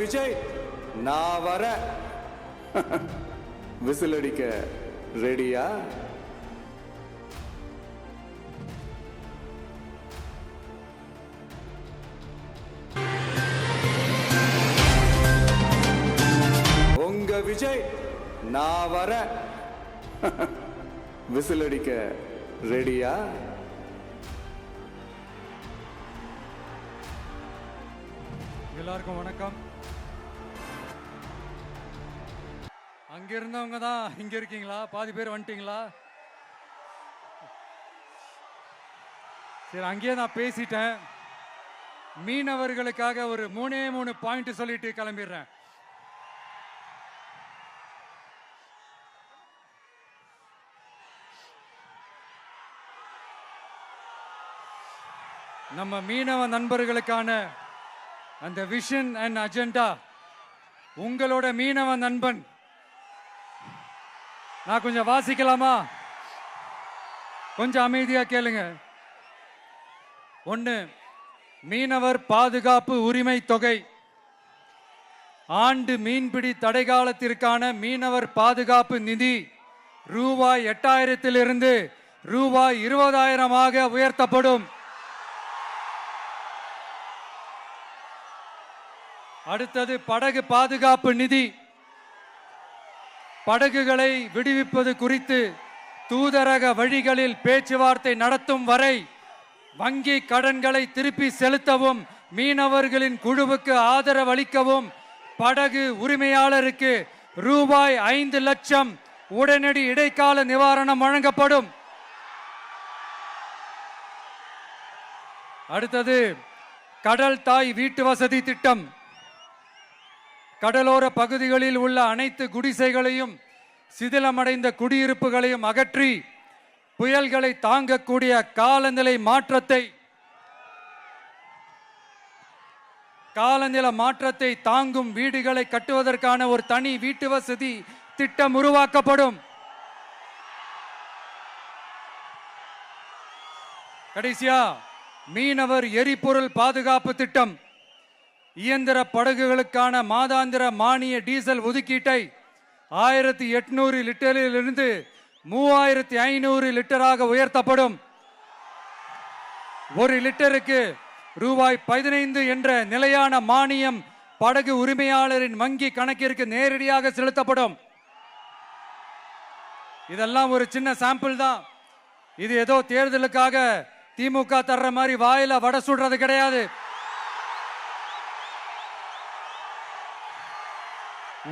விஜய் நான் வர விசில் அடிக்க ரெடியா? உங்க விஜய் நான் வர விசில் அடிக்க ரெடியா? எல்லாருக்கும் வணக்கம். அங்க இருந்தவங்க தான் இங்க இருக்கீங்களா? பாதி பேர் வந்துட்டீங்களா? சரி, அங்கேயே நான் பேசிட்டேன். மீனவர்களுக்காக ஒரு 3 பாயிண்ட் சொல்லிட்டு கிளம்பிடுறேன். நம்ம மீனவ நண்பர்களுக்கான அந்த விஷன் அண்ட் அஜெண்டா உங்களோட மீனவ நண்பன். நான் கொஞ்சம் வாசிக்கலாமா? கொஞ்சம் அமைதியா கேளுங்க. 1, மீனவர் பாதுகாப்பு உரிமை தொகை. ஆண்டு மீன்பிடி தடை காலத்திற்கான மீனவர் பாதுகாப்பு நிதி ரூபாய் 8000 ரூபாய் 20,000 உயர்த்தப்படும். அடுத்தது படகு பாதுகாப்பு நிதி. படகுகளை விடுவிப்பது குறித்து தூதரக வழிகளில் பேச்சுவார்த்தை நடத்தும் வரை வங்கி கடன்களை திருப்பி செலுத்தவும் மீனவர்களின் குழுவுக்கு ஆதரவு அளிக்கவும் படகு உரிமையாளருக்கு ரூபாய் 5 லட்சம் உடனடி இடைக்கால நிவாரணம் வழங்கப்படும். அடுத்தது கடல் தாய் வீட்டு வசதி திட்டம். கடலோர பகுதிகளில் உள்ள அனைத்து குடிசைகளையும் சிதிலமடைந்த குடியிருப்புகளையும் அகற்றி புயல்களை தாங்கக்கூடிய காலநிலை மாற்றத்தை தாங்கும் வீடுகளை கட்டுவதற்கான ஒரு தனி வீட்டு வசதி திட்டம் உருவாக்கப்படும். கடைசியா மீனவர் எரிபொருள் பாதுகாப்பு திட்டம். இயந்திர படகுகளுக்கான மாதாந்திர மானிய டீசல் ஒதுக்கீட்டை 1800 லிட்டரிலிருந்து 3500 லிட்டராக உயர்த்தப்படும். 1 லிட்டருக்கு ரூபாய் 15 என்ற நிலையான மானியம் படகு உரிமையாளரின் வங்கி கணக்கிற்கு நேரடியாக செலுத்தப்படும். இதெல்லாம் ஒரு சின்ன சாம்பிள் தான். இது ஏதோ தேர்தலுக்காக திமுக தர்ற மாதிரி வாயில வடை சுடுறது கிடையாது.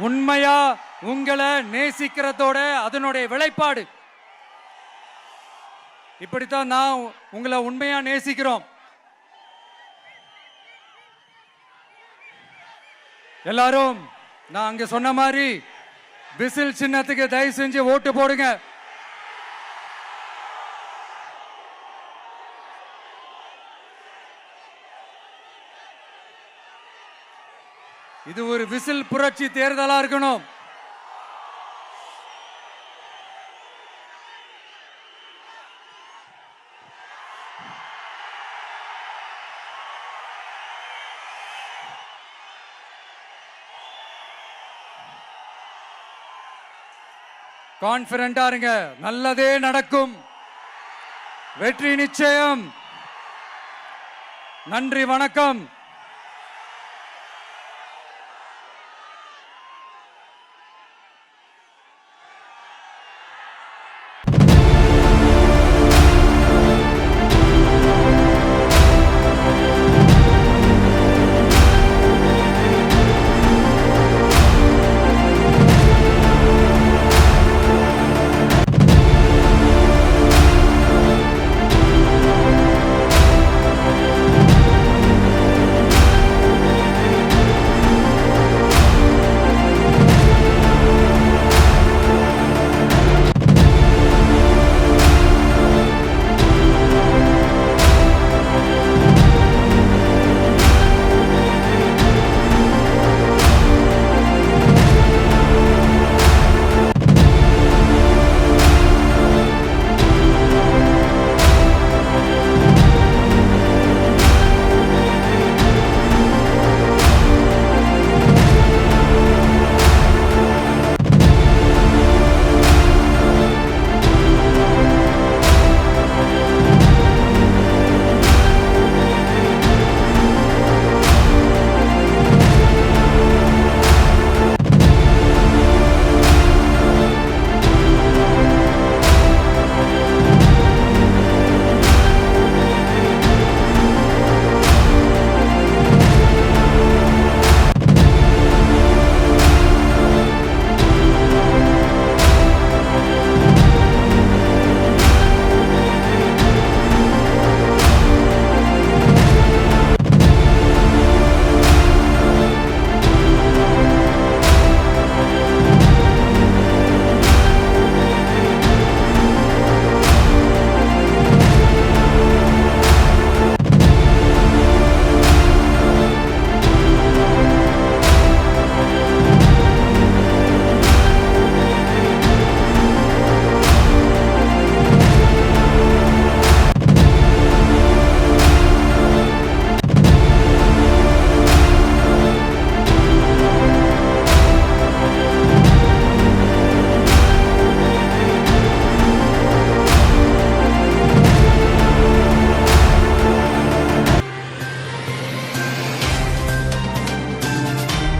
உண்மையா உங்களை நேசிக்கிறதோட அதனுடைய விளைப்பாடு. இப்படித்தான் நான் உங்களை உண்மையா நேசிக்கிறோம். எல்லாரும் நான் அங்க சொன்ன மாதிரி விசில் சின்னத்துக்கு தயவு செஞ்சு ஓட்டு போடுங்க. இது ஒரு விசில் புரட்சி தேர்தலா இருக்கணும். கான்பிடண்டா இருங்க, நல்லதே நடக்கும், வெற்றி நிச்சயம். நன்றி, வணக்கம்.